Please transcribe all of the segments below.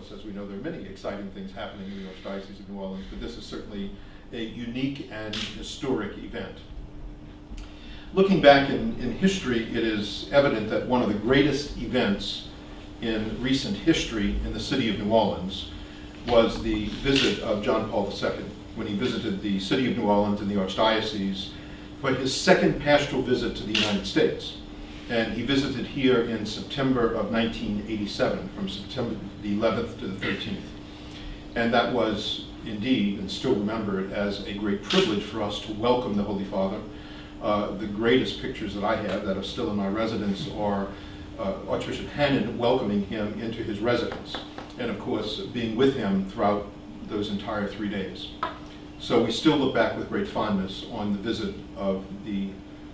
course, as we know, there are many exciting things happening in the Archdiocese of New Orleans, but this is certainly a unique and historic event. Looking back in history, it is evident that one of the greatest events in recent history in the city of New Orleans was the visit of John Paul II, when he visited the city of New Orleans and the Archdiocese for his second pastoral visit to the United States. And he visited here in September of 1987, from September the 11th to the 13th. And that was indeed, and still remembered, as a great privilege for us to welcome the Holy Father. The greatest pictures that I have that are still in my residence are Archbishop Hannon welcoming him into his residence, and of course being with him throughout those entire 3 days. So we still look back with great fondness on the visit of the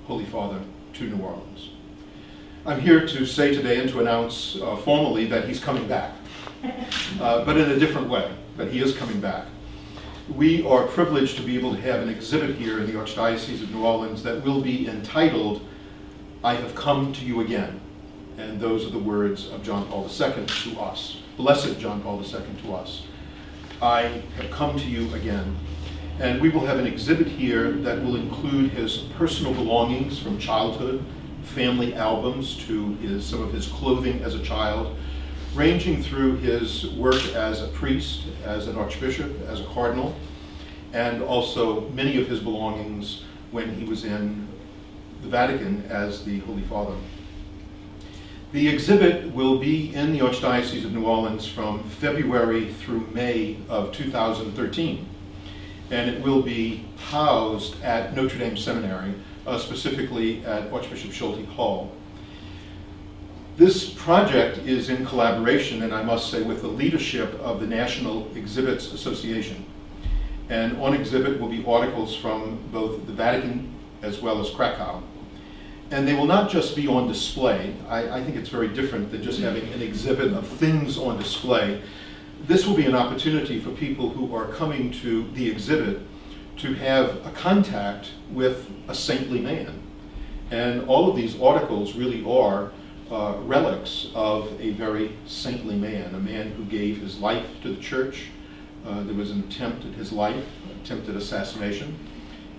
Holy Father to New Orleans. I'm here to say today and to announce formally that he's coming back, but in a different way, but he is coming back. We are privileged to be able to have an exhibit here in the Archdiocese of New Orleans that will be entitled, "I Have Come to You Again." And those are the words of John Paul II to us. Blessed John Paul II to us. I have come to you again. And we will have an exhibit here that will include his personal belongings from childhood, family albums to some of his clothing as a child, ranging through his work as a priest, as an archbishop, as a cardinal, and also many of his belongings when he was in the Vatican as the Holy Father. The exhibit will be in the Archdiocese of New Orleans from February through May of 2013, and it will be housed at Notre Dame Seminary, specifically at Archbishop Schulte Hall. This project is in collaboration, and I must say, with the leadership of the National Exhibits Association. And on exhibit will be articles from both the Vatican as well as Krakow. And they will not just be on display. I think it's very different than just having an exhibit of things on display. This will be an opportunity for people who are coming to the exhibit to have a contact with a saintly man. And all of these articles really are relics of a very saintly man, a man who gave his life to the church. There was an attempt at his life, attempted assassination.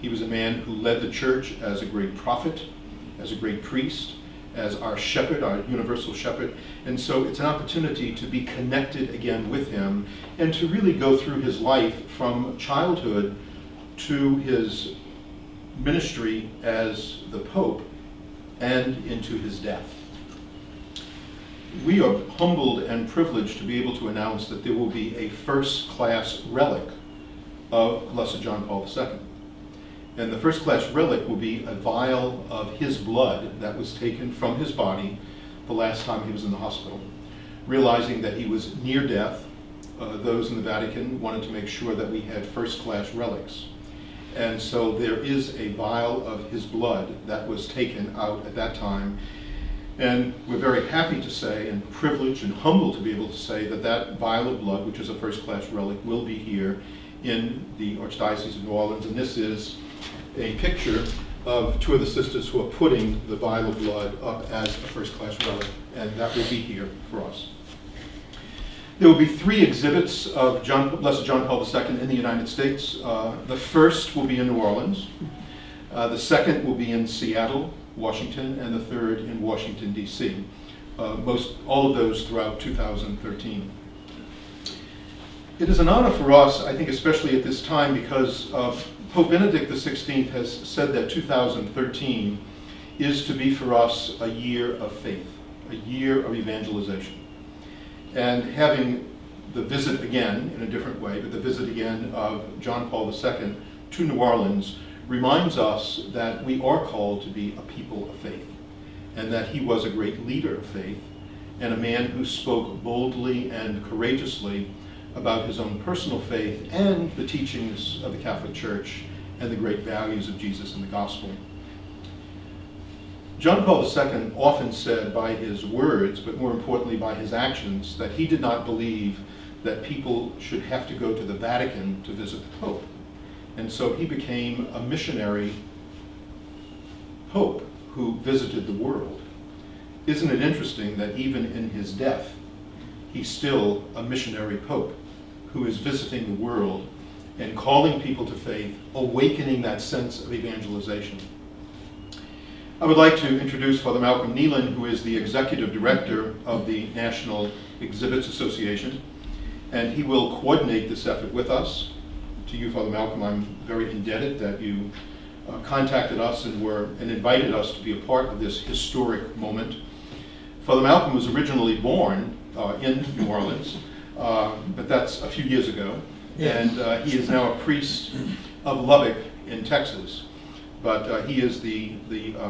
He was a man who led the church as a great prophet, as a great priest, as our shepherd, our universal shepherd. And so it's an opportunity to be connected again with him and to really go through his life from childhood to his ministry as the Pope and into his death. We are humbled and privileged to be able to announce that there will be a first-class relic of Blessed John Paul II. And the first-class relic will be a vial of his blood that was taken from his body the last time he was in the hospital. Realizing that he was near death, those in the Vatican wanted to make sure that we had first-class relics. And so there is a vial of his blood that was taken out at that time. And we're very happy to say, and privileged and humbled to be able to say, that that vial of blood, which is a first-class relic, will be here in the Archdiocese of New Orleans. And this is a picture of two of the sisters who are putting the vial of blood up as a first-class relic, and that will be here for us. There will be 3 exhibits of Blessed John Paul II in the United States. The first will be in New Orleans. The second will be in Seattle, Washington, and the third in Washington, D.C. All of those throughout 2013. It is an honor for us, I think, especially at this time, because Pope Benedict XVI has said that 2013 is to be for us a year of faith, a year of evangelization. And having the visit again, in a different way, but the visit again of John Paul II to New Orleans reminds us that we are called to be a people of faith, and that he was a great leader of faith and a man who spoke boldly and courageously about his own personal faith and the teachings of the Catholic Church and the great values of Jesus and the gospel. John Paul II often said by his words, but more importantly by his actions, that he did not believe that people should have to go to the Vatican to visit the Pope. And so he became a missionary Pope who visited the world. Isn't it interesting that even in his death, he's still a missionary pope who is visiting the world and calling people to faith, awakening that sense of evangelization. I would like to introduce Father Malcolm Neelan, who is the Executive Director of the National Exhibits Association, and he will coordinate this effort with us. To you, Father Malcolm, I'm very indebted that you contacted us and invited us to be a part of this historic moment. Father Malcolm was originally born in New Orleans, but that's a few years ago. And he is now a priest of Lubbock in Texas. But he is the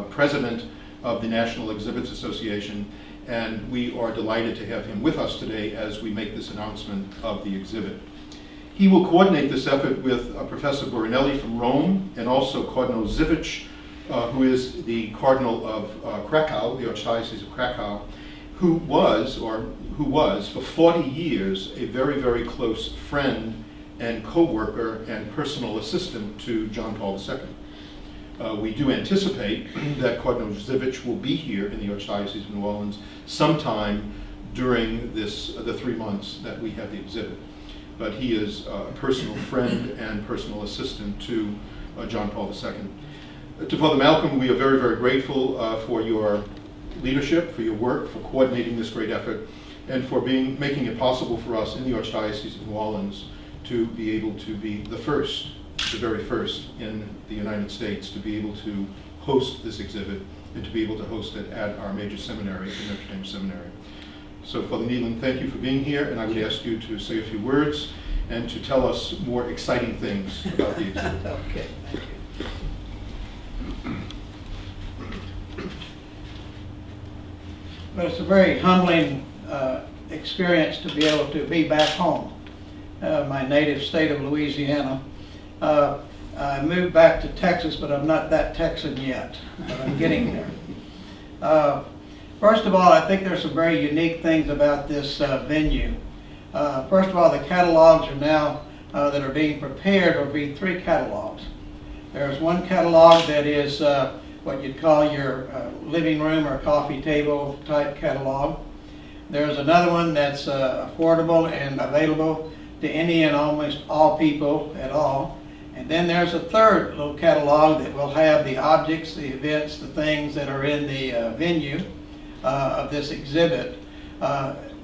president of the National Exhibits Association, and we are delighted to have him with us today as we make this announcement of the exhibit. He will coordinate this effort with Professor Burinelli from Rome, and also Cardinal Zivich, who is the Cardinal of Krakow, the Archdiocese of Krakow, who was for 40 years a very, very close friend and co-worker and personal assistant to John Paul II. We do anticipate that Cardinal Zivich will be here in the Archdiocese of New Orleans sometime during the 3 months that we have the exhibit. But he is a personal friend and personal assistant to John Paul II. To Father Malcolm, we are very, very grateful for your leadership, for your work, for coordinating this great effort, and for making it possible for us in the Archdiocese of New Orleans to be able to be the very first in the United States to be able to host this exhibit and to be able to host it at our major seminary, the Notre Dame Seminary. So Father Neelan, thank you for being here, and I would ask you to say a few words and to tell us more exciting things about the exhibit. Okay, thank you. Well, it's a very humbling experience to be able to be back home, my native state of Louisiana. I moved back to Texas, but I'm not that Texan yet, but I'm getting there. First of all, I think there's some very unique things about this venue. First of all, the catalogs are now that are being prepared will be 3 catalogs. There's one catalog that is what you'd call your living room or coffee table type catalog. There's another one that's affordable and available to any and almost all people at all. And then there's a third little catalog that will have the objects, the events, the things that are in the venue of this exhibit,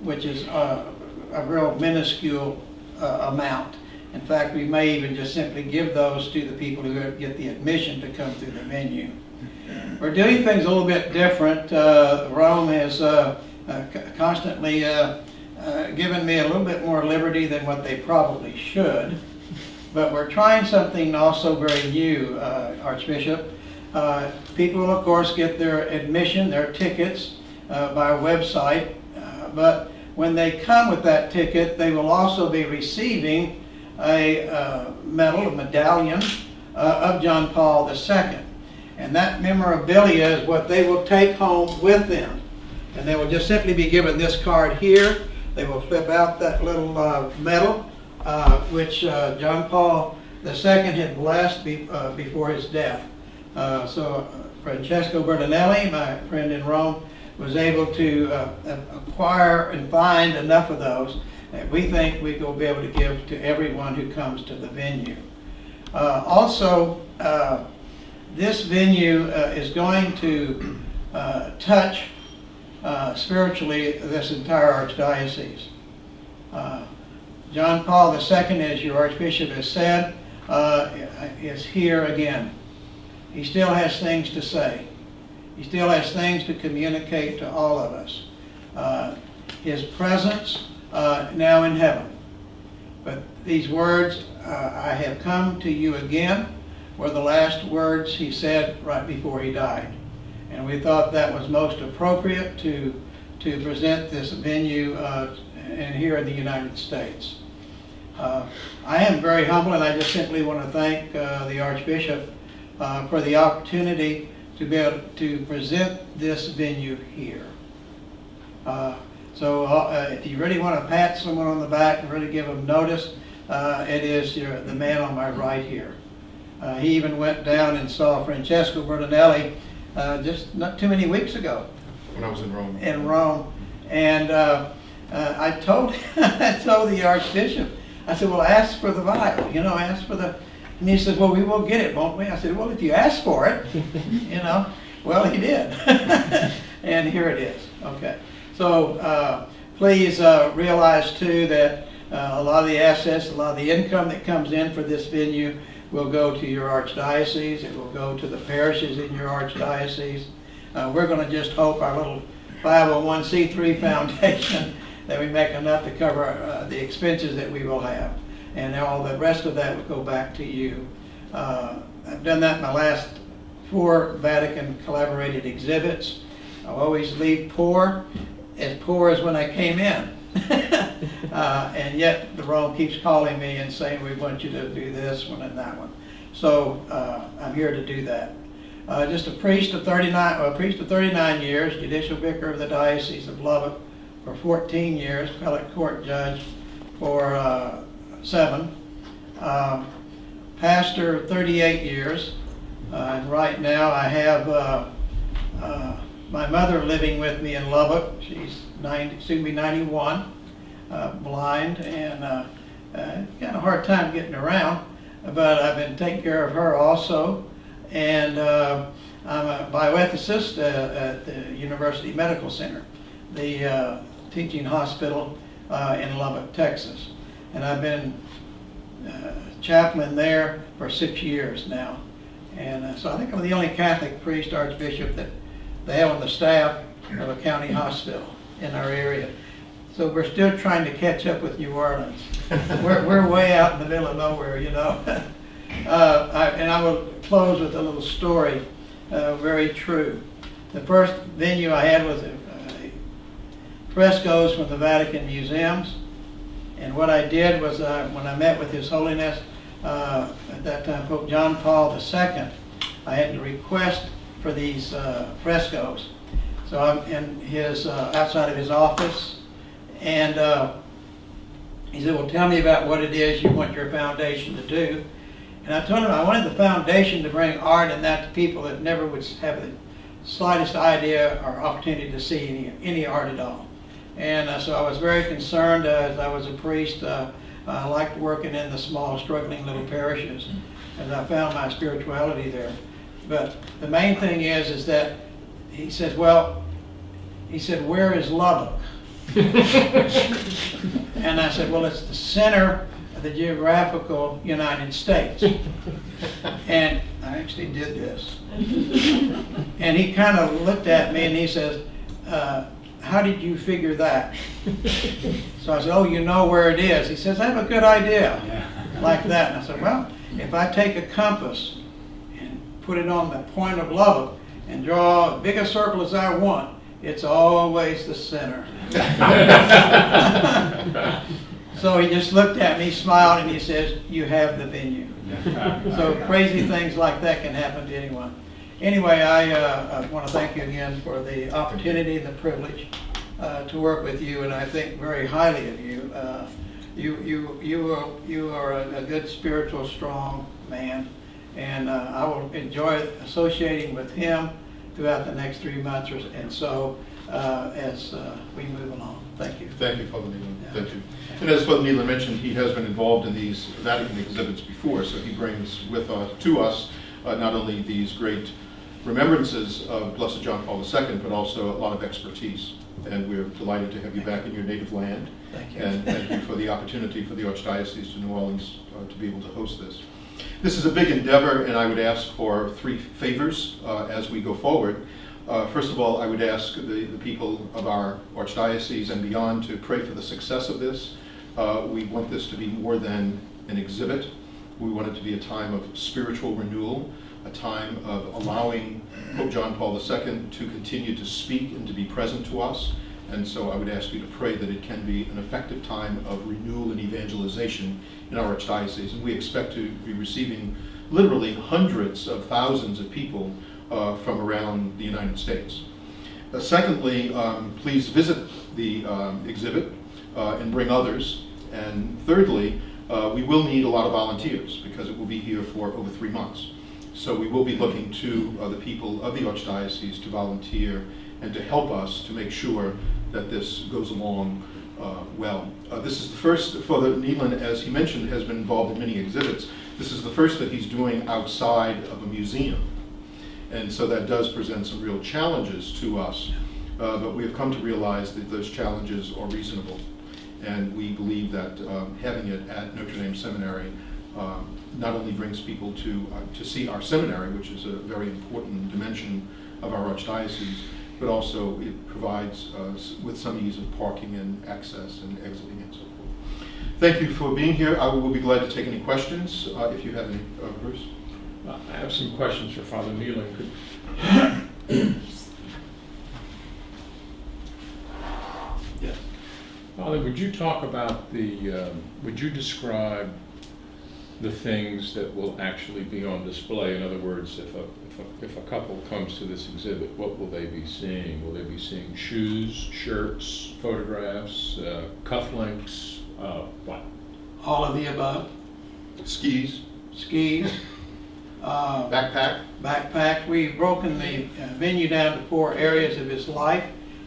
which is a real minuscule amount. In fact, we may even just simply give those to the people who get the admission to come through the venue. We're doing things a little bit different. Rome has constantly given me a little bit more liberty than what they probably should. But we're trying something also very new, Archbishop. People will, of course, get their admission, their tickets, by our website. But when they come with that ticket, they will also be receiving a medal, a medallion of John Paul II. And that memorabilia is what they will take home with them. And they will just simply be given this card here. They will flip out that little medal, which John Paul II had blessed before his death. So Francesco Bertinelli, my friend in Rome, was able to acquire and find enough of those that we think we will be able to give to everyone who comes to the venue. Also, this venue is going to touch spiritually this entire archdiocese. John Paul II, as your Archbishop has said, is here again. He still has things to say. He still has things to communicate to all of us. His presence now in heaven. But these words, I have come to you again, were the last words he said right before he died. And we thought that was most appropriate to present this venue and here in the United States. I am very humble, and I just simply want to thank the Archbishop for the opportunity to be able to present this venue here. So if you really want to pat someone on the back and really give them notice, it is the man on my right here. He even went down and saw Francesco Bertinelli just not too many weeks ago. When I was in Rome. In Rome. And I told I told the Archbishop, I said, well, ask for the vial, you know, ask for the, and he said, well, we will get it, won't we? I said, well, if you ask for it, you know. Well, he did. And here it is. Okay. So please realize, too, that a lot of the assets, a lot of the income that comes in for this venue will go to your archdiocese. It will go to the parishes in your archdiocese. We're going to just hope our little 501c3 foundation that we make enough to cover the expenses that we will have. And all the rest of that will go back to you. I've done that in my last 4 Vatican collaborated exhibits. I always leave poor as when I came in. And yet the Rome keeps calling me and saying, we want you to do this one and that one. So I'm here to do that. Just a priest of 39 years, judicial vicar of the Diocese of Lubbock for 14 years, appellate court judge for 7, pastor 38 years, and right now I have my mother living with me in Lubbock. She's 90, soon to be 91, blind, and got a hard time getting around, but I've been taking care of her also. And I'm a bioethicist at the University Medical Center, the teaching hospital in Lubbock, Texas. And I've been chaplain there for 6 years now. And so I think I'm the only Catholic priest, archbishop, that they have on the staff of a county hospital in our area. So we're still trying to catch up with New Orleans. We're way out in the middle of nowhere, you know. And I will close with a little story, very true. The first venue I had was frescoes from the Vatican museums. And what I did was when I met with His Holiness, at that time Pope John Paul II, I had to request for these frescoes. So I'm in his outside of his office, and he said, well, tell me about what it is you want your foundation to do. And I told him I wanted the foundation to bring art and that to people that never would have the slightest idea or opportunity to see any art at all. And so I was very concerned as I was a priest. I liked working in the small, struggling little parishes, and I found my spirituality there. But the main thing is that he says, well, he said, where is Lubbock? And I said, well, it's the center of the geographical United States. And I actually did this. And he kind of looked at me and he says, how did you figure that? So I said, oh, you know where it is. He says, I have a good idea. Like that. And I said, well, if I take a compass and put it on the point of Lubbock and draw as big a circle as I want, it's always the center. So he just looked at me, smiled, and he says, you have the venue. So crazy things like that can happen to anyone. Anyway, I want to thank you again for the opportunity and the privilege to work with you, and I think very highly of you. You are a good, spiritual, strong man, and I will enjoy associating with him throughout the next 3 months and so as we move along. Thank you. Thank you, Father Nealon. Yeah. Thank you. And as Father Nealon mentioned, he has been involved in these Vatican exhibits before, so he brings to us not only these great remembrances of Blessed John Paul II, but also a lot of expertise. And we're delighted to have you back in your native land. Thank you. And thank you for the opportunity for the Archdiocese of New Orleans to be able to host this. This is a big endeavor, and I would ask for 3 favors as we go forward. First of all, I would ask the people of our Archdiocese and beyond to pray for the success of this. We want this to be more than an exhibit. We want it to be a time of spiritual renewal, a time of allowing Pope John Paul II to continue to speak and to be present to us. And so I would ask you to pray that it can be an effective time of renewal and evangelization in our Archdiocese. And we expect to be receiving literally hundreds of thousands of people from around the United States. Secondly, please visit the exhibit and bring others. And thirdly, we will need a lot of volunteers because it will be here for over 3 months. So we will be looking to the people of the Archdiocese to volunteer and to help us to make sure that this goes along well. This is the first, Father Nealon, as he mentioned, has been involved in many exhibits. This is the first that he's doing outside of a museum. And so that does present some real challenges to us, but we have come to realize that those challenges are reasonable. And we believe that having it at Notre Dame Seminary not only brings people to see our seminary, which is a very important dimension of our archdiocese, but also it provides with some ease of parking and access and exiting and so forth. Thank you for being here. I will be glad to take any questions if you have any, Bruce. I have some questions for Father Nealon. Yes. Father, would you talk about would you describe the things that will actually be on display? In other words, if a couple comes to this exhibit, what will they be seeing? Will they be seeing shoes, shirts, photographs, cufflinks, what? All of the above. Skis. Skis. Backpack. We've broken the venue down to 4 areas of his life.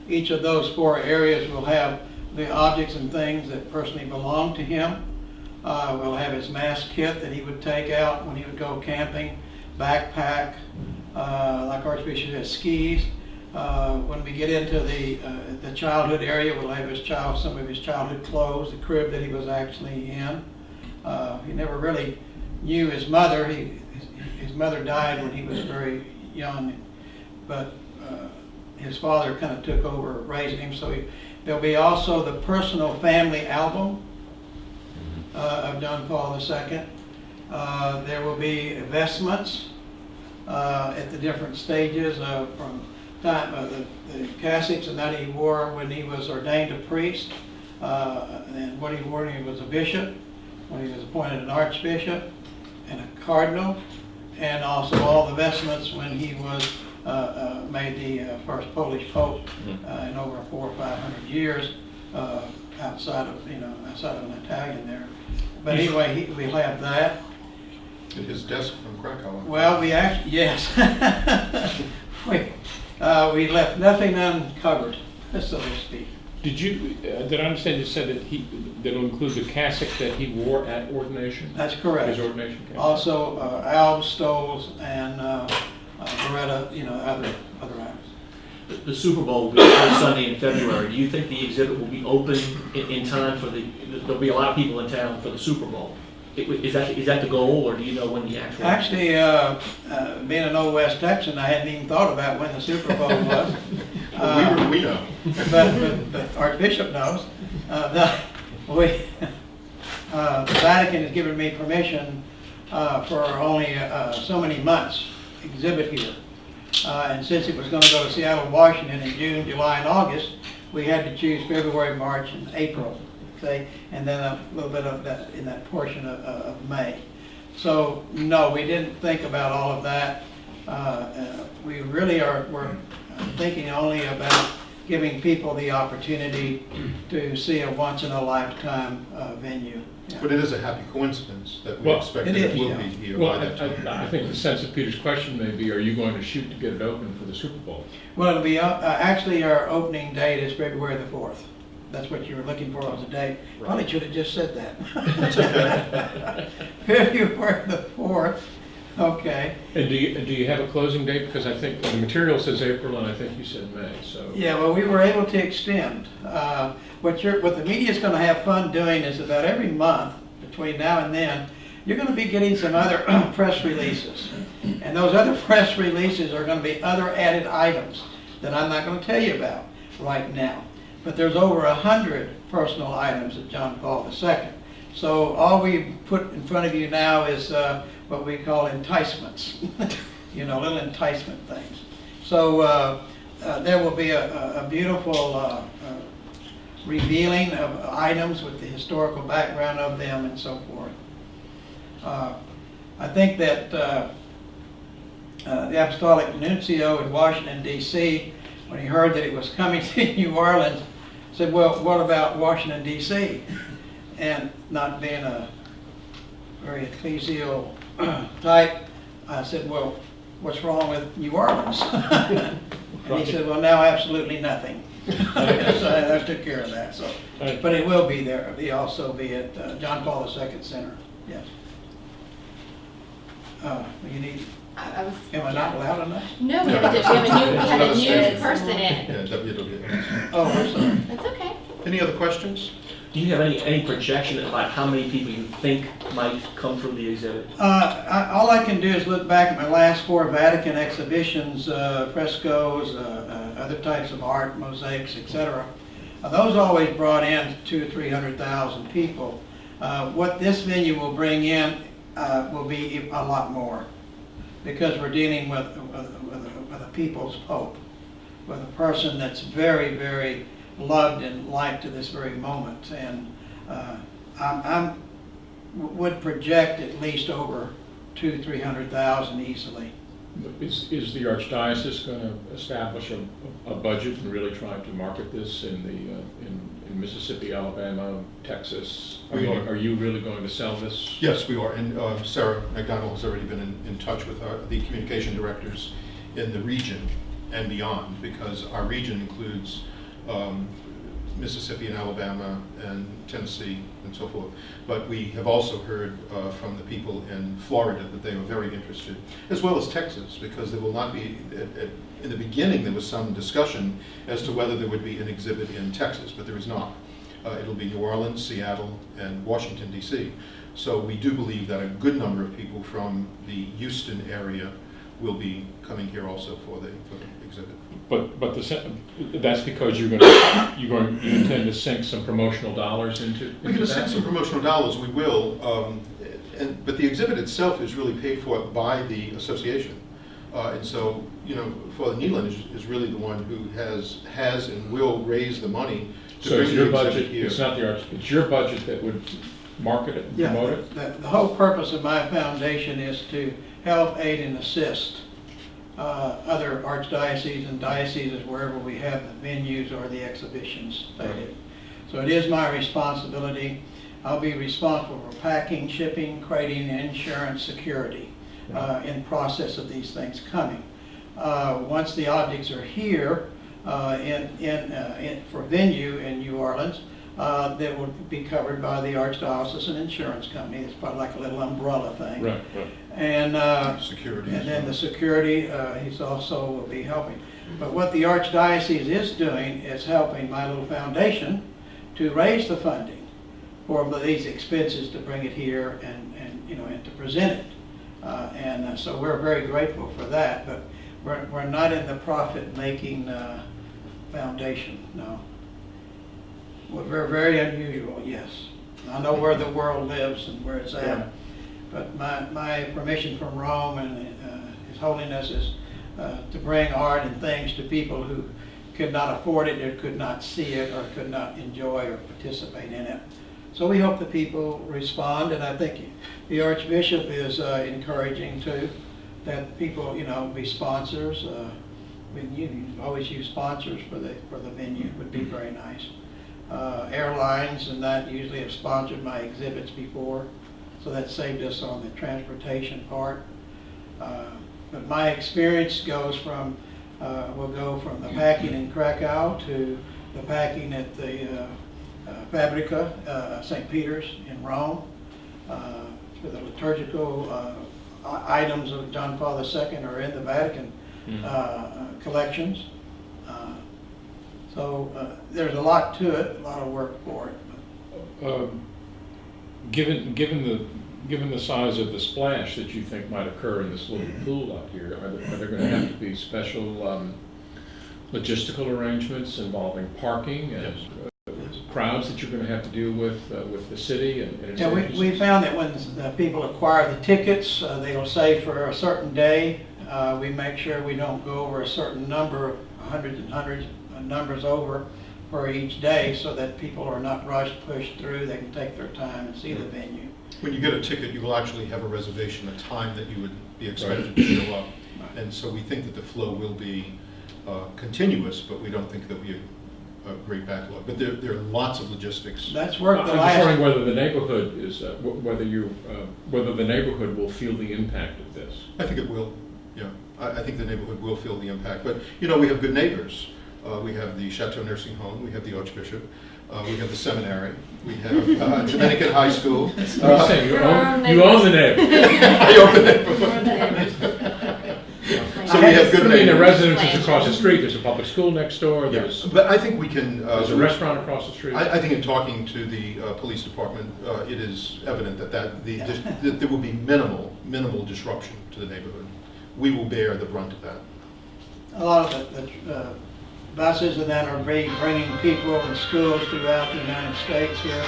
Each of those 4 areas will have the objects and things that personally belong to him. We'll have his mass kit that he would take out when he would go camping, backpack, like Archbishop has skis. When we get into the childhood area, we'll have some of his childhood clothes, the crib that he was actually in. He never really knew his mother. His mother died when he was very young, but his father kind of took over raising him. So there'll be also the personal family album of John Paul II. There will be vestments at the different stages from time the cassocks and that he wore when he was ordained a priest, and what he wore when he was a bishop, when he was appointed an archbishop and a cardinal, and also all the vestments when he was made the first Polish pope in over 400 or 500 years, outside of an Italian there. But anyway, we'll have that. At his desk from Krakow. Well, we actually, yes. We left nothing uncovered, so to speak. Did I understand you said that that'll include the cassock that he wore at ordination? That's correct. His ordination cassock. Also, albs, stoles, and Beretta, other items. The Super Bowl will be the first Sunday in February. Do you think the exhibit will be open in time for there'll be a lot of people in town for the Super Bowl? Is that the goal, or do you know when the actual... Actually, being an old West Texan, I hadn't even thought about when the Super Bowl was. We know. But Archbishop knows. The Vatican has given me permission for only so many months exhibit here. And since it was going to go to Seattle, Washington in June, July, and August, we had to choose February, March, and April, okay, and then a little bit of that in that portion of May. So no, we didn't think about all of that. We really we're thinking only about giving people the opportunity to see a once-in-a-lifetime venue. Yeah. But it is a happy coincidence that we expect it will be here by that time. I think the sense of Peter's question may be, are you going to shoot to get it open for the Super Bowl? Well, it'll be actually our opening date is February the 4th. That's what you were looking for as a date. Right. Probably should have just said that. February the 4th. Okay. And do you have a closing date? Because I think the material says April, and I think you said May. So yeah, well, we were able to extend. What the media is going to have fun doing is about every month between now and then, you're going to be getting some other press releases, and those other press releases are going to be other added items that I'm not going to tell you about right now. But there's over 100 personal items of John Paul II. So all we put in front of you now is what we call enticements, little enticement things. So there will be a beautiful revealing of items with the historical background of them and so forth. I think that the Apostolic Nuncio in Washington, D.C., when he heard that it was coming to New Orleans, said, well, what about Washington, D.C.? And not being a very ecclesial type, I said, well, what's wrong with New Orleans? And he said, well, now absolutely nothing. So I took care of that, so. Thank you. But it will be there. It'll also be at John Paul II Center, yes. You need, I was. am I not loud enough? No, we have a new It's person in. Yeah, WWS. Oh, I'm sorry. That's okay. Any other questions? Do you have any projection about how many people you think might come through the exhibit? All I can do is look back at my last 4 Vatican exhibitions, frescoes, other types of art, mosaics, etc. Those always brought in 200,000 or 300,000 people. What this venue will bring in will be a lot more, because we're dealing with a people's pope, with a person that's very, very loved and liked to this very moment, and I would project at least over 200,000 to 300,000 easily. Is the Archdiocese going to establish a budget and really try to market this in Mississippi, Alabama, Texas? Are you really going to sell this? Yes, we are, and Sarah McDonald has already been in touch with the communication directors in the region and beyond, because our region includes Mississippi and Alabama and Tennessee and so forth. But we have also heard from the people in Florida that they are very interested, as well as Texas, because there will not be, in the beginning there was some discussion as to whether there would be an exhibit in Texas, but there is not. It'll be New Orleans, Seattle, and Washington, D.C. So we do believe that a good number of people from the Houston area will be coming here also for the exhibit. But that's because you intend to sink some promotional dollars into We're going to that? sink some promotional dollars, we will, but the exhibit itself is really paid for by the association. And so, Father Nealon is really the one who has and will raise the money to So bring it's your the exhibit budget, here. it's not the Arch, it's your budget that would market it and promote it? The whole purpose of my foundation is to help, aid, and assist other archdioceses and dioceses wherever we have the venues or the exhibitions stated. So it is my responsibility. I'll be responsible for packing, shipping, crating, insurance, security in process of these things coming. Once the objects are here for venue in New Orleans, that will be covered by the Archdiocese and insurance company. It's probably like a little umbrella thing. Right. And Security. and then the security, he's also will be helping. But what the Archdiocese is doing is helping my little foundation to raise the funding for these expenses to bring it here and to present it. So we're very grateful for that. But we're not in the profit-making foundation, no. We're very unusual, yes. I know where the world lives and where it's at. Yeah. But my permission from Rome and His Holiness is to bring art and things to people who could not afford it, or could not see it, or could not enjoy or participate in it. So we hope the people respond, and I think the Archbishop is encouraging too, that people, be sponsors. You always use sponsors for the venue. Would be very nice. Airlines and that usually have sponsored my exhibits before, so that saved us on the transportation part. But my experience goes from, will go from the packing in Krakow to the packing at the Fabrica, St. Peter's in Rome, for the liturgical items of John Paul II are in the Vatican collections. So there's a lot to it, a lot of work for it. Given the size of the splash that you think might occur in this little pool out here, are there going to have to be special logistical arrangements involving parking and crowds that you're going to have to deal with the city and its Yeah, agencies? we found that when people acquire the tickets, they'll say for a certain day. We make sure we don't go over a certain number, hundreds and hundreds of numbers over for each day, so that people are not rushed, pushed through. They can take their time and see the venue. When you get a ticket, you will actually have a reservation, a time that you would be expected to show up. And so we think that the flow will be continuous, but we don't think that we have a great backlog. But there are lots of logistics. That's worked I'm the just last. wondering whether the neighborhood is whether the neighborhood will feel the impact of this. I think it will, yeah. I think the neighborhood will feel the impact. But, we have good neighbors. We have the Chateau Nursing Home, we have the Archbishop, we have the seminary, we have Dominican High School. What are you saying? You own the neighborhood. I own the neighborhood. So we have good I mean, the neighbors. residences across the street, there's a public school next door, Yeah, there's but I think we can. a restaurant across the street. I think in talking to the police department, it is evident that that there will be minimal disruption to the neighborhood. We will bear the brunt of that. A lot of the buses and that are bringing people and schools throughout the United States here.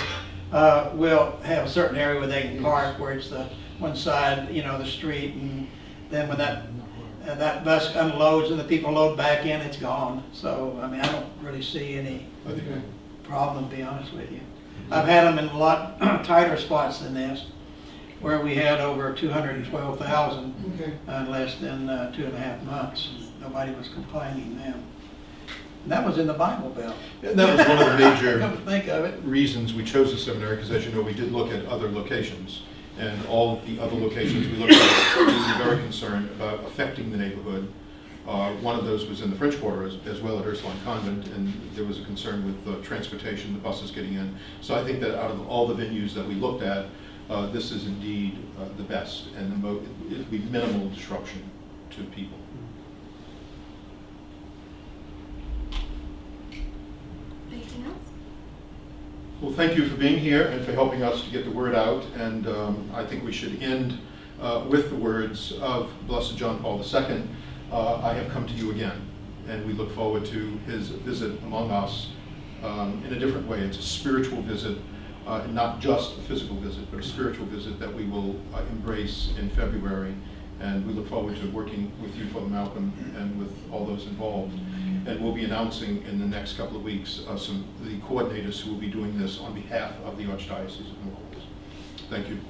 Will have a certain area where they can park, where it's the one side, you know, the street, and then when that bus unloads and the people load back in, it's gone. So, I mean, I don't really see any problem, to be honest with you. I've had them in a lot tighter spots than this, where we had over 212,000 in less than 2.5 months. Nobody was complaining then. And that was in the Bible Belt. And that was one of the major Come to think of it. reasons we chose the seminary, because as you know, we did look at other locations. And all of the other locations we looked at, we were very concerned about affecting the neighborhood. One of those was in the French Quarter as well at Ursuline Convent, and there was a concern with transportation, the buses getting in. So I think that out of all the venues that we looked at, this is indeed the best, and it will be minimal disruption to people. Anything else? Well, thank you for being here and for helping us to get the word out. And I think we should end with the words of Blessed John Paul II, I have come to you again. And we look forward to his visit among us in a different way. It's a spiritual visit, not just a physical visit, but a spiritual visit that we will embrace in February. And we look forward to working with you, Father Malcolm, and with all those involved. And we'll be announcing in the next couple of weeks the coordinators who will be doing this on behalf of the Archdiocese of New Orleans. Thank you.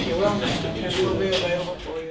You're welcome. We'll be available for you.